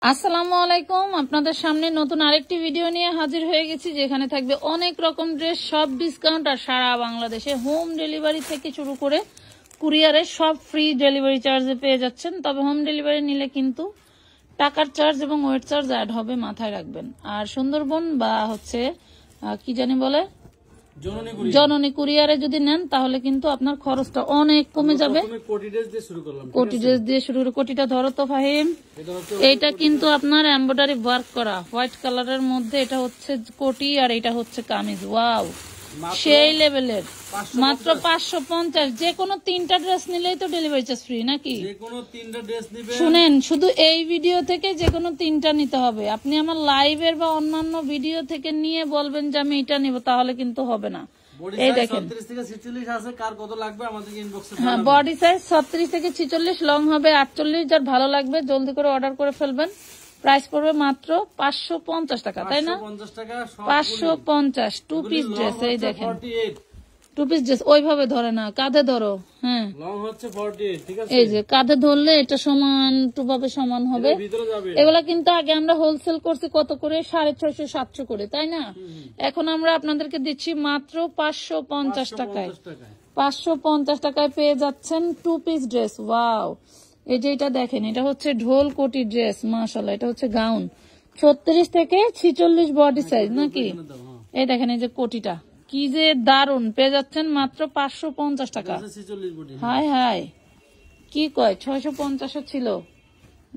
আসসালামু আলাইকুম, আপনাদের সামনে নতুন আরেকটি ভিডিও নিয়ে হাজির হয়ে গেছি, যেখানে থাকবে অনেক রকম ড্রেস, সব ডিসকাউন্ট আর সারা বাংলাদেশে হোম ডেলিভারি থেকে শুরু করে কুরিয়ারে সব ফ্রি ডেলিভারি চার্জে পেয়ে যাচ্ছেন। তবে হোম ডেলিভারি নিলে কিন্তু টাকার চার্জ এবং ওয়েট চার্জ অ্যাড হবে, মাথায় রাখবেন। আর সুন্দরবন বা হচ্ছে কি জানি বলে জননী কুরিয়ারে যদি নেন তাহলে কিন্তু আপনার খরচটা অনেক কমে যাবে। কোটি ড্রেস দিয়ে শুরু করে, কোটিটা ধরো তো ফাহিম। এইটা কিন্তু আপনার এমব্রয়ডারি ওয়ার্ক করা হোয়াইট কালারের মধ্যে, এটা হচ্ছে কোটি আর এটা হচ্ছে কামিজ। ওয়াও, সেই লেভেলের। মাত্র 550। যে কোনো 3টা ড্রেস নিলেই তো ডেলিভারি চার্জ ফ্রি নাকি? শুনেন, শুধু এই ভিডিও থেকে যে কোনো 3টা নিতে হবে। আপনি আমার লাইভের বা অন্যান্য ভিডিও থেকে নিয়ে বলবেন যে আমি এটা নিব, তাহলে কিন্তু হবে না। এই দেখেন, হ্যাঁ, বডি সাইজ 36 থেকে 46, লং হবে 48। যার ভালো লাগবে জলদি করে অর্ডার করে ফেলবেন। প্রাইস পড়বে মাত্র 550 টাকা, তাই না? 550 টু পিস ড্রেস। এই দেখেন, টু পিস ড্রেস ওইভাবে ধরে না, কাঁধে ধরো। হ্যাঁ, এই যে কাঁধে ধরলে এটা সমান টুভাবে সমান হবে। এগুলা কিন্তু আগে আমরা হোলসেল করছি কত করে, 650 700 করে, তাই না? এখন আমরা আপনাদেরকে দিচ্ছি মাত্র 550 টাকায়। 550 টাকায় পেয়ে যাচ্ছেন টু পিস ড্রেস। ওয়াও, এই যে এটা দেখেন, এটা হচ্ছে ঢোল কোটি ড্রেস। মাশাআল্লাহ, এটা হচ্ছে গাউন 36 থেকে 46 বডি সাইজ নাকি? এই দেখেন, এই যে কোটিটা কি যে দারুন, পেয়ে যাচ্ছেন মাত্র 550 টাকা। হাই হাই, কি কয় 650 ছিল,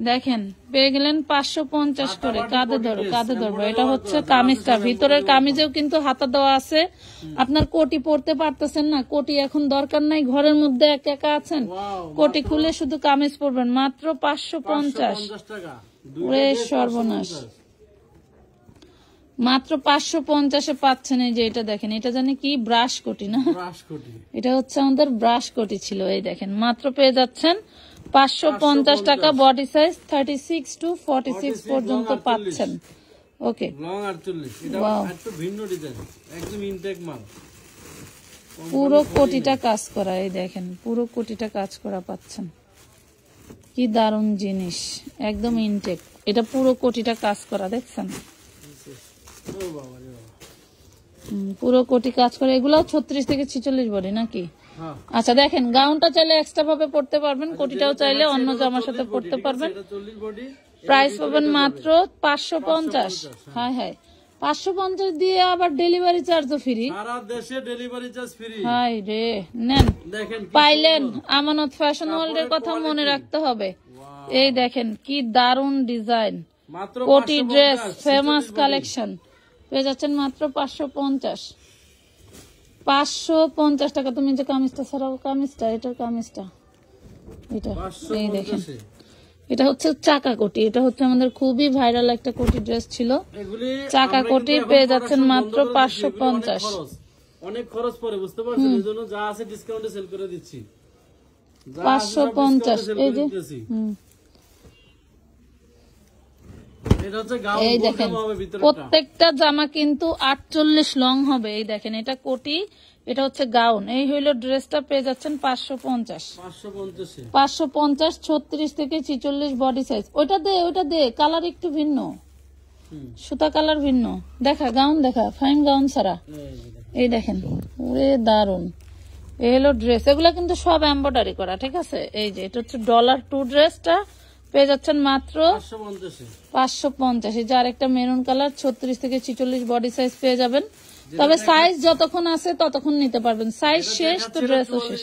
দেখেন পেয়ে গেলেন 550 করে। কাঁধে ধরো, কাঁধে ধরবো। এটা হচ্ছে কামিজটা, ভিতরের কামিজেও কিন্তু হাতা দেওয়া আছে। আপনার কোটি পরতে পারতেছেন না, কোটি এখন দরকার নাই, ঘরের মধ্যে একা একা আছেন, কোটি খুলে শুধু কামিজ পরবেন মাত্র 550 টাকা। সর্বনাশ, মাত্র 550-এ পাচ্ছেন। এই যে এটা দেখেন, এটা জানি কি ব্রাশ কোটি না, এটা হচ্ছে আমাদের ব্রাশ কোটি ছিল। এই দেখেন, মাত্র পেয়ে যাচ্ছেন 550 টাকা। বডি সাইজ 36 টু 46 পর্যন্ত পাচ্ছেন। ওকে, পুরো কোটিটা কাজ করা। এই দেখেন, পুরো কোটিটা কাজ করা পাচ্ছেন। কি দারুণ জিনিস, একদম ইনটেক। এটা পুরো কোটিটা কাজ করা, দেখছেন? পুরো কোটি কাজ করে। এগুলো 36 থেকে 46 বডি নাকি? আচ্ছা, দেখেন গাউনটা চাইলে এক্সট্রা ভাবে পড়তে পারবেন, কোটিটাও চাইলে অন্য জামার সাথে পড়তে পারবেন। প্রাইস পাবেন মাত্র 550। হ্যাঁ হ্যাঁ, 550 দিয়ে আবার ডেলিভারি চার্জও ফ্রি, সারা দেশে ডেলিভারি চার্জ ফ্রি। হাই রে, নেন, পাইলেন। আমানত ফ্যাশন ওয়ার্ল্ডের কথা মনে রাখতে হবে। এই দেখেন কি দারুন ডিজাইন, কোটি ড্রেস, ফেমাস কালেকশন পেয়ে যাচ্ছেন মাত্র 550। 550 টাকা। তুমি যে কামিজটা ছাড়াও, কামিজটা, এটার কামিজটা এটা, এই দেখেন, এটা হচ্ছে চাকা কোটি। এটা হচ্ছে আমাদের খুবই ভাইরাল একটা কোটি ড্রেস ছিল, চাকা কোটি। পেয়ে যাচ্ছেন মাত্র 550। অনেক খরচ পড়ে, বুঝতে পারছেন, এজন্য যা আছে ডিসকাউন্টে সেল করে দিচ্ছি। 550। এই যে এই দেখেন, প্রত্যেকটা জামা কিন্তু 48 লং হবে। এই দেখেন, এটা কোটি, এটা হচ্ছে গাউন। এই হইল ড্রেসটা, পেয়ে যাচ্ছেন 550। 550, 36 থেকে 46 বডি সাইজ। ওইটা দে, ওইটা দে, কালার একটু ভিন্ন, সুতা কালার ভিন্ন। দেখা গাউন, দেখা ফাইন গাউন ছাড়া। এই দেখেন, ওরে দারুন। এই হলো ড্রেস। এগুলা কিন্তু সব এমব্রয়ডারি করা, ঠিক আছে? এই যে এটা হচ্ছে $2 ড্রেসটা পেয়ে যাচ্ছেন মাত্র 550। এই যে আরেকটা মেরুন কালার, 36 থেকে 46 বডি সাইজ পেয়ে যাবেন। তবে সাইজ যতক্ষণ আছে ততক্ষণ নিতে পারবেন, সাইজ শেষ তো ড্রেসও শেষ।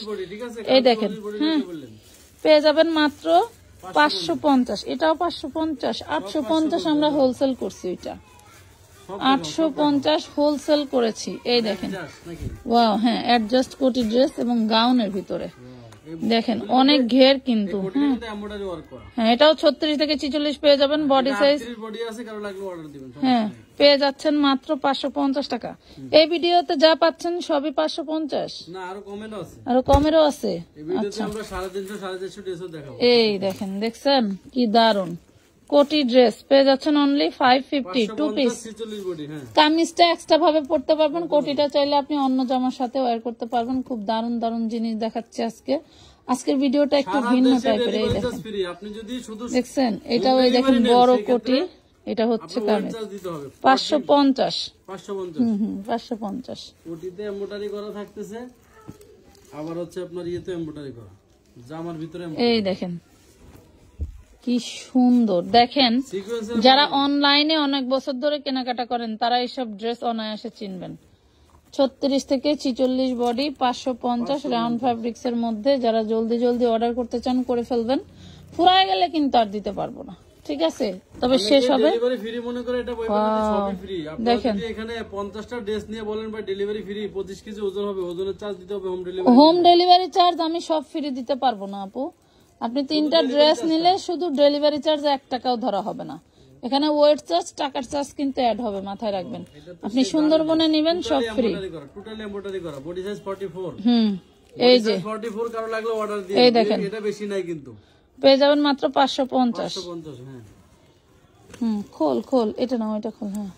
এই দেখেন, হ্যাঁ, পেয়ে যাবেন মাত্র 550। এটাও 550, 850 আমরা হোলসেল করছি, এটা 850 হোলসেল করেছি। এই দেখেন, ওয়াও, হ্যাঁ, অ্যাডজাস্ট কোটি ড্রেস এবং গাউনের ভিতরে দেখেন অনেক ঘের কিন্তু। হ্যাঁ, এটাও 36 থেকে 46 পেয়ে যাবেন। বডি সাইজ, হ্যাঁ, পেয়ে যাচ্ছেন মাত্র 550 টাকা। এই ভিডিওতে যা পাচ্ছেন সবই 550, আরো কমেরও আছে। আচ্ছা, এই দেখেন, দেখছেন কি দারুন কোটি ড্রেস পেয়ে যাচ্ছেন অনলি 550 টু পিস। কামিজটা এক্সট্রা ভাবে পড়তে পারবেন, কোটিটা চাইলে আপনি অন্য জামার সাথে ওয়্যার করতে পারবেন। খুব দারুন দারুন জিনিস দেখাচ্ছে আজকে। আজকের ভিডিওটা একটু ভিন্ন টাইপের। এই দেখেন, ফ্রি। আপনি যদি শুধু দেখছেন, এটাও এই দেখেন বড় কোটি, এটা হচ্ছে কামিজ চার্জ দিতে হবে 550। 550 550 কোটিতে এমব্রয়ডারি করা থাকতেছে, আবার হচ্ছে আপনার ইয়েতে এমব্রয়ডারি করা, জামার ভিতরে এই দেখেন কি সুন্দর। দেখেন, সিকোয়েন্সের যারা অনলাইনে অনেক বছর ধরে কেনাকাটা করেন তারা এইসব ড্রেস অনায়াসে চিনবেন। 36 থেকে 46 বডি, 550 রাউন্ড ফ্যাব্রিক্স এর মধ্যে। যারা জলদি জলদি অর্ডার করতে চান করে ফেলবেন, ফুরায় গেলে কিন্তু আর দিতে পারবো না, ঠিক আছে? তবে শেষ হবে। ডেলিভারি ফ্রি মনে করে এটা বইবাতে সবই ফ্রি। আপনি যদি এখানে 50টা ড্রেস নিয়ে বলেন ভাই ডেলিভারি ফ্রি, 25 কেজি ওজন হবে, ওজনের চার্জ দিতে হবে, হোম ডেলিভারি চার্জ আমি সব ফ্রি দিতে পারবো না আপু। আপনি 3টা ড্রেস নিলে শুধু ডেলিভারি চার্জ 1 টাকাও ধরা হবে না। এখানে ওয়েট চার্জ, টাকার চার্জ কিন্তু অ্যাড হবে, মাথায় রাখবেন। আপনি সুন্দরবনে নেবেন সব ফ্রি। টোটালি এমব্রয়ডারি করা, বডি সাইজ 44। এই যে 44 কারো লাগলে অর্ডার দিয়ে, এই দেখেন, এটা বেশি নাই কিন্তু পেয়ে যাবেন মাত্র 550। 550। হ্যাঁ খোল খোল, এটা না ওইটা খোল। হ্যাঁ,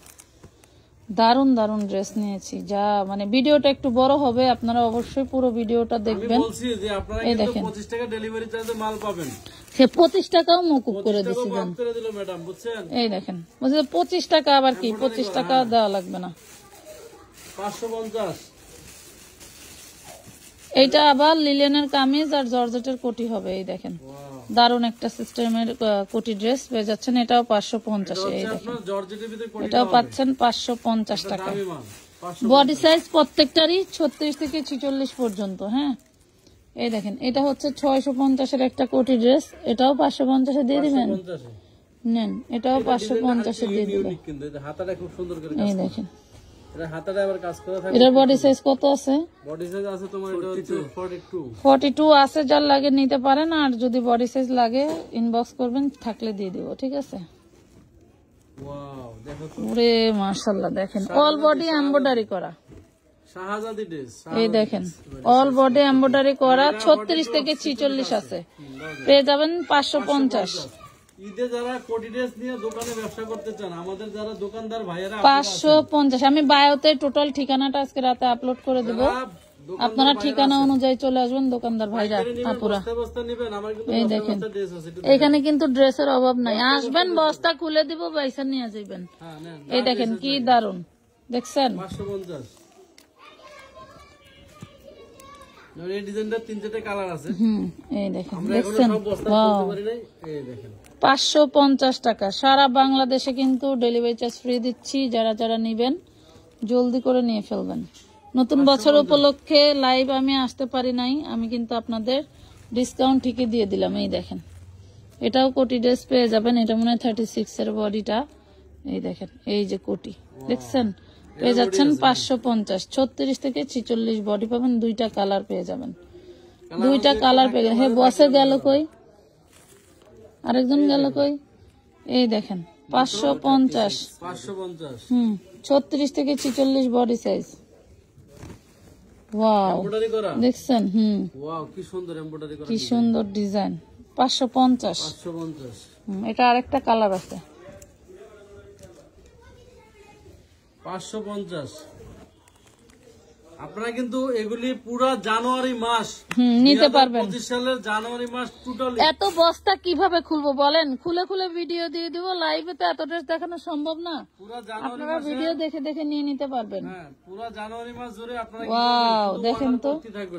দারুন দারুন ড্রেস নিয়েছি। যা মানে ভিডিওটা একটু বড় হবে, আপনারা অবশ্যই পুরো ভিডিওটা দেখবেন। আমি বলছি যে আপনারা কিন্তু 25 টাকা ডেলিভারি চার্জে মাল পাবেন। সে 25 টাকাও মকুব করে দিছি। করে দিল ম্যাডাম, বুঝছেন? এই দেখেন, বলছে 25 টাকা, আবার কি 25 টাকা দেওয়া লাগবে না। 550। এইটা আবার লিলেনের কামিজ আর জর্জেটের কোটি হবে। এই দেখেন, দারুন একটা সিস্টেমের কোটি ড্রেস পেয়ে যাচ্ছেন। এটাও 550। এই দেখেন, এটাও পাচ্ছেন 550 টাকা। বডি সাইজ প্রত্যেকটারই 36 থেকে 46 পর্যন্ত। হ্যাঁ, এই দেখেন, এটা হচ্ছে 650-এর একটা কোটি ড্রেস, এটাও 550-এ দিয়ে দিবেন। নেন, এটাও 550-এ দিয়ে দিবেন। হাতাটা খুব সুন্দর করে এই দেখেন, এটা হাতাটা আবার কাজ করা থাকে। এটার বডি সাইজ কত আছে? বডি সাইজ আছে তোমার এটা হচ্ছে 42 আছে। যার লাগে নিতে পারেন, আর যদি বডি সাইজ লাগে ইনবক্স করবেন, থাকলে দিয়ে দিব, ঠিক আছে? ওয়াও, দেখো তো, ওরে মাশাআল্লাহ। দেখেন, অল বডি এমব্রয়ডারি করা শাহজাদি ড্রেস। এই দেখেন, অল বডি এমব্রয়ডারি করা, 36 থেকে 46 আছে, পেয়ে যাবেন 550। ঈদে যারা কোটি ড্রেস নিয়ে দোকানে ব্যবসা করতে চান, আমাদের যারা দোকানদার ভাইয়েরা 550। আমি বায়োতে টোটাল ঠিকানাটা আজকে রাতে আপলোড করে দিব, আপনারা ঠিকানা অনুযায়ী চলে আসবেন দোকানদার ভাইরা আপুরা। এই দেখেন, এখানে কিন্তু ড্রেসের অভাব নাই, আসবেন বস্তা খুলে দিব, পয়সা নিয়ে যাবেন। এই দেখেন কি দারুন, দেখছেন? 550। এই ডিজাইনটা 3-4টা কালার আছে। এই দেখেন, দেখছেন? এই দেখেন 550 টাকা। সারা বাংলাদেশে কিন্তু ডেলিভারি চার্জ ফ্রি দিচ্ছি। যারা যারা নিবেন জলদি করে নিয়ে ফেলবেন। নতুন বছর উপলক্ষে লাইভ আমি আসতে পারি নাই, আমি কিন্তু আপনাদের ডিসকাউন্ট ঠিকই দিয়ে দিলাম। এই দেখেন, এটাও কোটি ড্রেস পেয়ে যাবেন। এটা মনে হয় 36 এর বডিটা। এই দেখেন, এই যে কোটি, দেখছেন? পেয়ে যাচ্ছেন 550। 36 থেকে 46 বডি পাবেন, 2টা কালার পেয়ে যাবেন। 2টা কালার পেয়ে যাবেন। হে বসে গেল কই, আরেকজন গেল কই? এই দেখেন, 550। 36 থেকে 46 বডি সাইজ। ওয়াও, দেখছেন? ওয়াও, কি সুন্দর এমব্রয়ডারি করা, কি সুন্দর ডিজাইন। 550। এটা আরেকটা কালার আছে। 550। আপনারা কিন্তু এগুলি পুরো জানুয়ারি মাস নিতে পারবেন। 2025 সালের জানুয়ারি মাস টোটালি। এত বস্তা কিভাবে খুলবো বলেন? খুলে খুলে ভিডিও দিয়ে দিব, লাইভে তো এত ড্রেস দেখানো সম্ভব না। আপনারা ভিডিও দেখে দেখে নিয়ে নিতে পারবেন। পুরো জানুয়ারি মাস জুড়ে আপনারা ওয়াও, দেখেন তো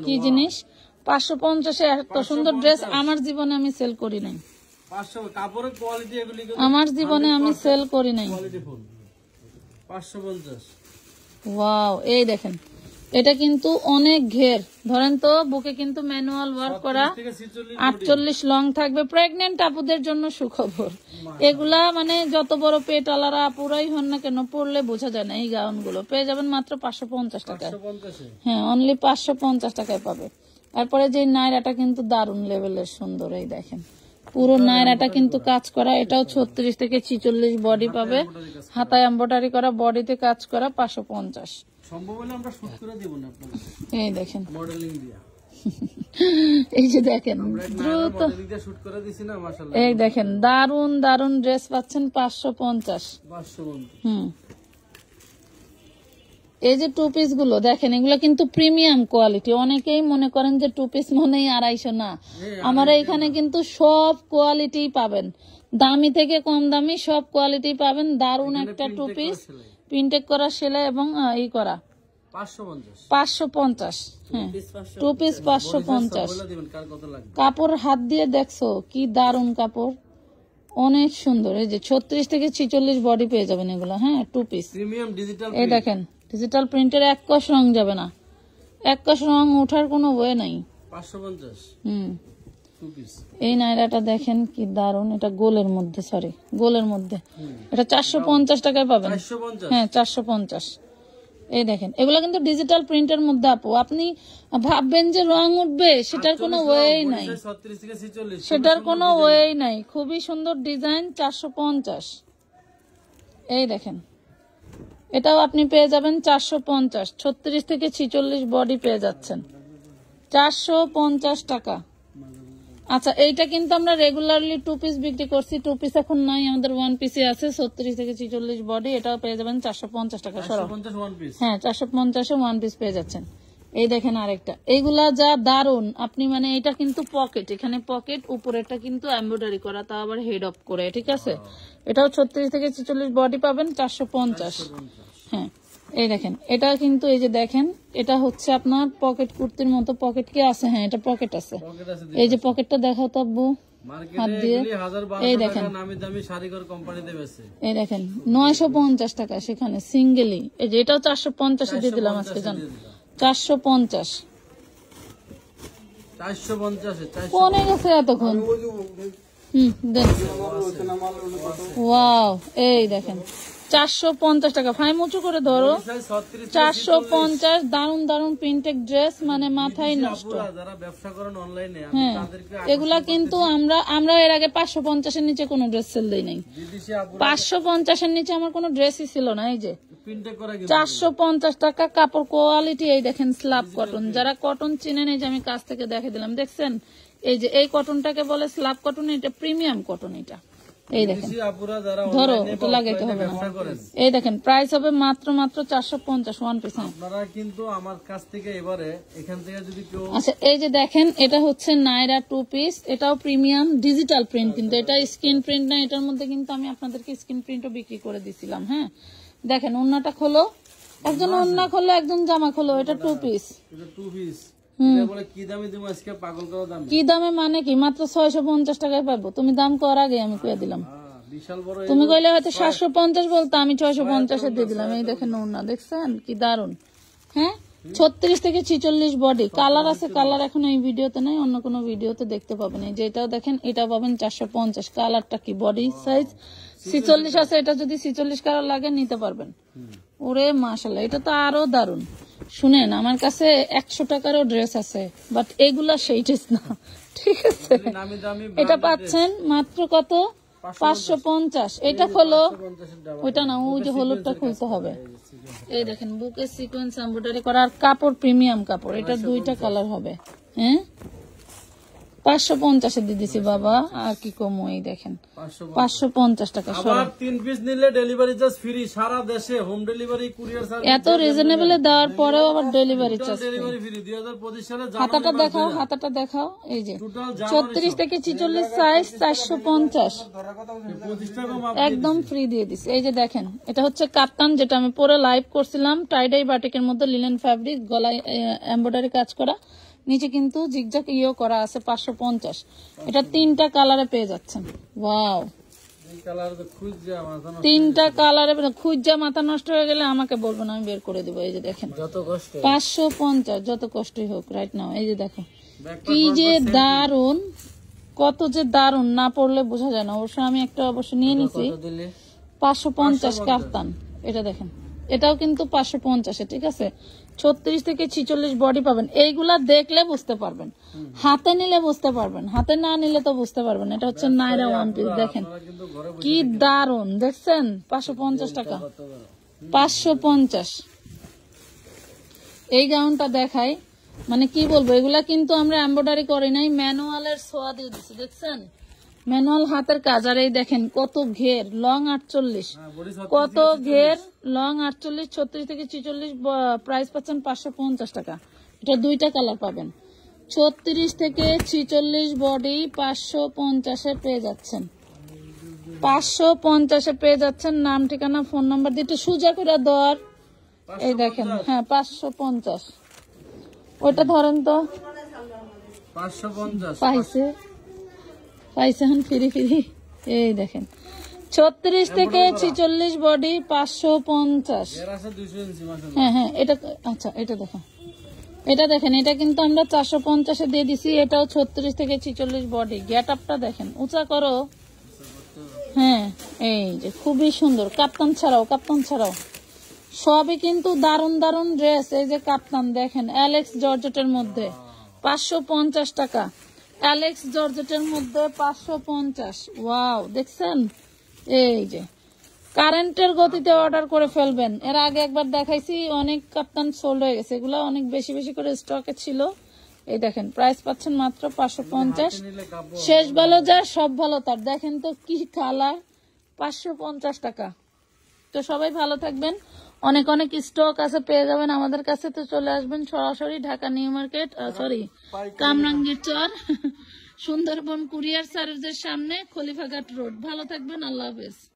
কি জিনিস। 550-এ এত সুন্দর ড্রেস আমার জীবনে আমি সেল করি নাই। 500 কাপড়ের কোয়ালিটি, এগুলি আমার জীবনে আমি সেল করি নাই। 550। ওয়াও, এই দেখেন, এটা কিন্তু অনেক ঘের, ধরেন তো বুকে কিন্তু ম্যানুয়াল ওয়ার্ক করা, 48 লং থাকবে। প্রেগনেন্ট আপুদের জন্য সুখবর, এগুলা মানে যত বড় পেট আলারা আপুরাই হন না কেন, পরলে বোঝা যায় না। এই গাউন গুলো পেয়ে যাবেন মাত্র 550 টাকায়। হ্যাঁ, অনলি 550 টাকায় পাবে। তারপরে যে নায়রাটা কিন্তু দারুন লেভেলের সুন্দর। এই দেখেন, পুরো নায়রাটা কিন্তু কাজ করা। এটাও 36 থেকে 46 বডি পাবে, হাতায় এমব্রয়ডারি করা, বডিতে কাজ করা। 550 সম্ভব হলে আমরা শুট করে দেব না আপনাদের। এই দেখেন, মডেলিং দিয়া। এই যে দেখেন, দ্রুত শুট করে দিছি না, মাশাআল্লাহ। এই দেখেন, দারুন দারুন ড্রেস পাচ্ছেন 550। এই যে টু পিস গুলো দেখেন, এগুলো কিন্তু প্রিমিয়াম কোয়ালিটি। অনেকেই মনে করেন যে টু পিস মনেই 250 না, আমার এখানে কিন্তু সব কোয়ালিটি পাবেন, দামি থেকে কম দামি সব কোয়ালিটি পাবেন। দারুন একটা টু পিস, প্রিন্টেড করা সেলাই এবং ই করা 550। হ্যাঁ, টু পিস 550। কাপড় হাত দিয়ে দেখছো কি দারুন কাপড়, অনেক সুন্দর। এই যে 36 থেকে 46 বডি পেয়ে যাবেন এগুলো। হ্যাঁ, টু পিস প্রিমিয়াম ডিজিটাল। এই দেখেন ডিজিটাল প্রিন্টের এক কষ রং যাবে না, এক কষ রং ওঠার কোনো ওয়ে নাই। 550 টু পিস। এই নাইরাটা দেখেন কি দারুন, এটা গোলের মধ্যে, সরি গোলের মধ্যে, এটা 450 টাকায় পাবেন। হ্যাঁ 450। এই দেখেন এগুলো কিন্তু ডিজিটাল প্রিন্টের মধ্যে আপু, আপনি ভাববেন যে রং উঠবে সেটার কোনো ওয়ে নাই, সেটার কোনো ওয়ে নাই। খুবই সুন্দর ডিজাইন, 450। এই দেখেন এটাও আপনি পেয়ে যাবেন 450। 36 থেকে 46 বডি পেয়ে যাচ্ছেন 450 টাকা। আচ্ছা, এইটা কিন্তু আমরা রেগুলারলি টু পিস বিক্রি করছি, টু পিস এখন নাই, আমাদের ওয়ান পিসে আছে 36 থেকে 46 বডি, এটাও পেয়ে যাবেন 450 টাকা। হ্যাঁ 450-এ ওয়ান পিস পেয়ে যাচ্ছেন। এই দেখেন আরেকটা, এইগুলা যা দারুন। আপনি মানে এটা কিন্তু পকেট, এখানে পকেট, উপরেটা কিন্তু এমব্রয়ডারি করা, তা আবার হেড অফ করে, ঠিক আছে। এটাও 36 থেকে 46 বডি পাবেন 450। হ্যাঁ এই দেখেন এটা কিন্তু, এই যে দেখেন এটা হচ্ছে আপনার পকেট কুর্তির মতো। পকেট কি আছে? হ্যাঁ এটা পকেট আছে। এই যে পকেটটা দেখাও তো আব্বু হাত দিয়ে। এই দেখেন এই দেখেন 950 টাকা সেখানে সিঙ্গেলি। এই যে এটাও 450 দিয়ে দিলাম আজকে, জান 450 কোনে গেছে এতক্ষণ। দেন ওয়াও, এই দেখেন 450 টাকা। ফাইম উঁচু করে ধরো, 450। দারুন দারুন প্রিন্টেড ড্রেস, মানে মাথায় নষ্ট। হ্যাঁ এগুলা কিন্তু আমরা এর আগে 550-এর নিচে কোনো ড্রেস সেল দেই নাই। 550-এর নিচে আমার কোনো ড্রেসই ছিল না। এই যে 450 টাকা কাপড় কোয়ালিটি। এই দেখেন স্ল্যাব কটন, যারা কটন চিনেন, এই যে আমি কাছ থেকে দেখে দিলাম, দেখছেন এই যে এই কটনটাকে বলে স্ল্যাব কটন, এটা প্রিমিয়াম কটন। এটা এই দেখেন, ধরো এটা লাগাইতে হবে না। এই দেখেন প্রাইস হবে মাত্র 450 ওয়ান পিস। আপনারা কিন্তু আমার কাছ থেকে এবারে এখান থেকে যদি কেউ, আচ্ছা এই যে দেখেন এটা হচ্ছে নাইরা টু পিস, এটাও প্রিমিয়াম ডিজিটাল প্রিন্ট, কিন্তু এটা স্ক্রিন প্রিন্ট না। এটার মধ্যে কিন্তু আমি আপনাদেরকে স্ক্রিন প্রিন্টও বিক্রি করে দিছিলাম। হ্যাঁ দেখেন ওন্নাটা খোলো, একজন ওন্না খোলো, একজন জামা খোলো, এটা টু পিস। কি দামে মানে কি? মাত্র 650 টাকায় পাবো। তুমি দাম করার আগে আমি কয়ে দিলাম, তুমি কইলে হয়তো 750 বলতো, আমি 650-এ দিয়ে দিলাম। এই দেখেন ওন্না, দেখছেন কি দারুন। হ্যাঁ 36 থেকে 46 বডি, কালার আছে, কালার এখন এই ভিডিওতে নাই, অন্য কোনো ভিডিওতে দেখতে পাবেন। এই যে এটাও দেখেন, এটা পাবেন 450। কালারটা কি, বডি সাইজ 46 আছে, এটা যদি 46 কালার লাগে নিতে পারবেন। ওরে মাশাআল্লাহ, এটা তো আরো দারুন। শুনেন আমার কাছে 100 টাকারও ড্রেস আছে, বাট এগুলা সেই ড্রেস না, ঠিক আছে। এটা পাচ্ছেন মাত্র কত? 550। এটা খোলো, ওইটা না, ওই যে হলুদটা খুলতে হবে। এই দেখেন বুকে সিকোয়েন্স এমব্রয়ডারি করা, আর কাপড় প্রিমিয়াম কাপড়। এটা দুইটা কালার হবে। হ্যাঁ 550-এ দিয়ে দিছি বাবা, আর কি কমো। এই দেখেন 550 টাকা। আবার 3 পিস নিলে ডেলিভারি চার্জ ফ্রি, সারা দেশে হোম ডেলিভারি, কুরিয়ার সার্ভিস। এত রিজনেবলে দেওয়ার পরেও আবার ডেলিভারি চার্জ ফ্রি। 2025 সালে হাতাটা দেখাও, হাতাটা দেখাও। এই যে 34 থেকে 46 সাইজ 450 একদম ফ্রি দিয়ে দিছি। এই যে দেখেন এটা হচ্ছে কাপ্তান, যেটা আমি পরে লাইভ করছিলাম, টাইডাই বাটিকের মধ্যে লিনেন ফ্যাব্রিক, গলায় এমব্রয়ডারি কাজ করা, নিচে কিন্তু জিগজাগ ইও করা আছে। 550। এটা 3টা কালারে পেয়ে যাচ্ছেন। ওয়াও, 3টা কালারে। খুঁজা মাথা নষ্ট হয়ে গেলে আমাকে বলবেন, আমি বের করে দিব। এই যে দেখেন 550, যত কষ্টই হোক রাইট নাও। এই যে দেখো কি যে দারুন, কত যে দারুন, না পড়লে বোঝা যায় না। অবশ্য আমি একটা অবশ্য নিয়ে নিছি 550 কাফতান। এটা দেখেন, এটাও কিন্তু 550-এ, ঠিক আছে। 36 থেকে 46 বডি পাবেন। এইগুলা দেখলে বুঝতে পারবেন, হাতে নিলে বুঝতে পারবেন, হাতে না নিলে তো বুঝতে পারবেন। এটা হচ্ছে নাইরা ওয়ান পিস, দেখেন কি দারুন, দেখছেন 550 টাকা। 550। এই গাউনটা দেখাই, মানে কি বলবো, এগুলা কিন্তু আমরা এমব্রয়ডারি করি নাই, ম্যানুয়ালের ছোঁয়া দিয়ে দিচ্ছি, দেখছেন ম্যানুয়াল হাতের কাজ। আর এই দেখেন কত ঘের, লং 48, কত ঘের, লং 48, 36 থেকে 46, প্রাইস পাচ্ছেন 550 টাকা। এটা দুইটা কালার পাবেন, 36 থেকে 46 বডি 550-এ পেয়ে যাচ্ছেন, 550-এ পেয়ে যাচ্ছেন। নাম ঠিকানা ফোন নাম্বার দিয়ে একটু সোজা করে দেওয়ার। এই দেখেন, হ্যাঁ 550, ওইটা ধরেন তো 550 পাইছে এখন ফিরি ফিরি। এই দেখেন 36 থেকে 46 বডি 550। এর আছে 200 ইঞ্চি মাশাআল্লাহ। হ্যাঁ হ্যাঁ, এটা আচ্ছা, এটা দেখো, এটা দেখেন, এটা কিন্তু আমরা 450-এ দিয়ে দিছি। এটাও 36 থেকে 46 বডি। গেট আপটা দেখেন, উঁচা করো। হ্যাঁ এই যে খুবই সুন্দর, কাপ্তান ছাড়াও, কাপ্তান ছাড়াও সবই কিন্তু দারুন দারুন ড্রেস। এই যে কাপ্তান দেখেন, অ্যালেক্স জর্জেটের মধ্যে 550 টাকা, অ্যালেক্স জর্জেটের মধ্যে 550। ওয়াও, দেখছেন? এই যে কারেন্টের গতিতে অর্ডার করে ফেলবেন। এর আগে একবার দেখাইছি, অনেক কাপ্তান সোল্ড হয়ে গেছে, এগুলো অনেক বেশি বেশি করে স্টকে ছিল। এই দেখেন প্রাইস পাচ্ছেন মাত্র 550। শেষ ভালো যার সব ভালো তার। দেখেন তো কি কালার, 550 টাকা। তো সবাই ভালো থাকবেন, অনেক অনেক স্টক আছে, পেয়ে যাবেন আমাদের কাছে। তো চলে আসবেন সরাসরি Dhaka new market, sorry Kamrangir Char, Sundarban courier সার্ভিসের সামনে, খলিফাঘাট রোড। ভালো থাকবেন, আল্লাহ হাফেজ।